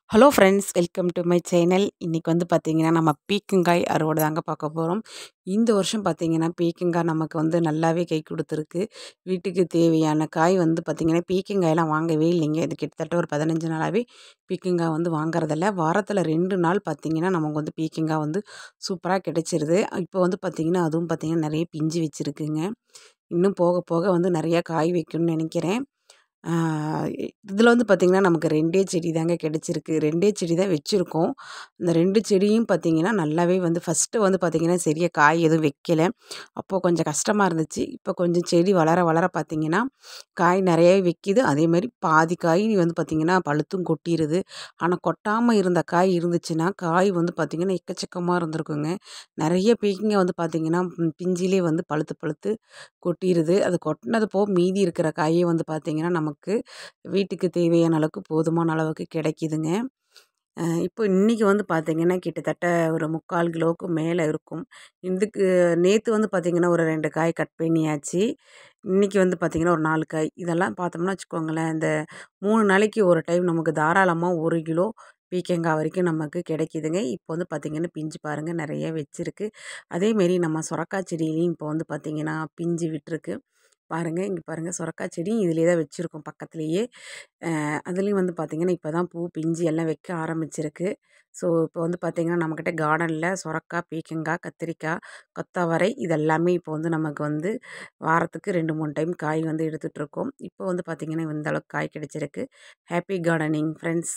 Hello friends, welcome to my channel. இன்றைக்கி வந்து பார்த்திங்கன்னா, நம்ம பீர்க்கங்காய் அறுவடை தாங்க பார்க்க போகிறோம். இந்த வருஷம் பார்த்திங்கன்னா, பீர்க்கங்காய் நமக்கு வந்து நல்லாவே கை கொடுத்துருக்கு. வீட்டுக்கு தேவையான காய் வந்து பார்த்திங்கன்னா, பீர்க்கங்காயெல்லாம் வாங்கவே இல்லைங்க. இது கிட்டத்தட்ட ஒரு 15 நாளாகவே பீர்க்கங்காய் வந்து வாங்குறதில்ல. வாரத்தில் 2 நாள் பார்த்திங்கன்னா, நமக்கு வந்து பீர்க்கங்காய் வந்து சூப்பராக கிடைச்சிருது. இப்போ வந்து பார்த்திங்கன்னா, அதுவும் பார்த்திங்கன்னா நிறைய பிஞ்சு வச்சுருக்குங்க. இன்னும் போக போக வந்து நிறையா காய் வைக்கணும்னு நினைக்கிறேன். இதில் வந்து பார்த்திங்கன்னா, நமக்கு 2 செடி தாங்க கிடச்சிருக்கு. 2 செடி தான் வச்சுருக்கோம். இந்த 2 செடியும் பார்த்திங்கன்னா, நல்லாவே வந்து ஃபஸ்ட்டு வந்து பார்த்திங்கன்னா, சரியா காய் எதுவும் வைக்கல. அப்போது கொஞ்சம் கஷ்டமாக இருந்துச்சு. இப்போ கொஞ்சம் செடி வளர வளர பார்த்திங்கன்னா, காய் நிறையாவே வைக்கிது. அதேமாதிரி பாதி காய் வந்து பார்த்திங்கன்னா, பழுத்தும் கொட்டிருது. ஆனால் கொட்டாமல் இருந்த காய் இருந்துச்சுன்னா, காய் வந்து பார்த்திங்கன்னா, எக்கச்சக்கமாக இருந்திருக்குங்க. நிறைய பீர்க்கங்காய் வந்து பார்த்திங்கன்னா, பிஞ்சிலே வந்து பழுத்து பழுத்து கொட்டிருது. அது கொட்டினது போக மீதி இருக்கிற காயே வந்து பார்த்திங்கன்னா, நமக்கு வீட்டுக்கு தேவையான அளவுக்கு போதுமான அளவுக்கு கிடைக்கிதுங்க. இப்போ இன்றைக்கி வந்து பார்த்திங்கன்னா, கிட்டத்தட்ட ஒரு 3/4 கிலோவுக்கு மேலே இருக்கும். இதுக்கு நேற்று வந்து பார்த்திங்கன்னா, ஒரு 2 காய் கட் பண்ணியாச்சு. இன்றைக்கி வந்து பார்த்திங்கன்னா, ஒரு 4 காய். இதெல்லாம் பார்த்தோம்னா வச்சுக்கோங்களேன், இந்த 3 நாளைக்கு ஒரு டைம் நமக்கு தாராளமாக 1 கிலோ பீர்க்கங்காய் வரைக்கும் நமக்கு கிடைக்கிதுங்க. இப்போ வந்து பார்த்திங்கன்னா, பிஞ்சு பாருங்கள் நிறைய வச்சுருக்கு. அதேமாரி நம்ம சொரக்காய் செடியிலையும் இப்போ வந்து பார்த்திங்கன்னா, பிஞ்சு விட்டுருக்கு. பாருங்கள், இங்கே பாருங்கள், சொரக்காய் செடியும் இதிலே தான் வச்சுருக்கோம் பக்கத்துலேயே. அதுலேயும் வந்து பார்த்திங்கன்னா, இப்போ தான் பூ பிஞ்சு எல்லாம் வைக்க ஆரம்பிச்சிருக்கு. ஸோ இப்போ வந்து பார்த்திங்கன்னா, நம்மக்கிட்ட கார்டனில் சொரக்காய், பீர்க்கங்காய், கத்திரிக்காய், கொத்தவரை இதெல்லாமே இப்போ வந்து நமக்கு வந்து வாரத்துக்கு 2, 3 டைம் காய் வந்து எடுத்துகிட்ருக்கோம். இப்போ வந்து பார்த்திங்கன்னா, இந்த அளவுக்கு காய் கிடைச்சிருக்கு. Happy gardening friends.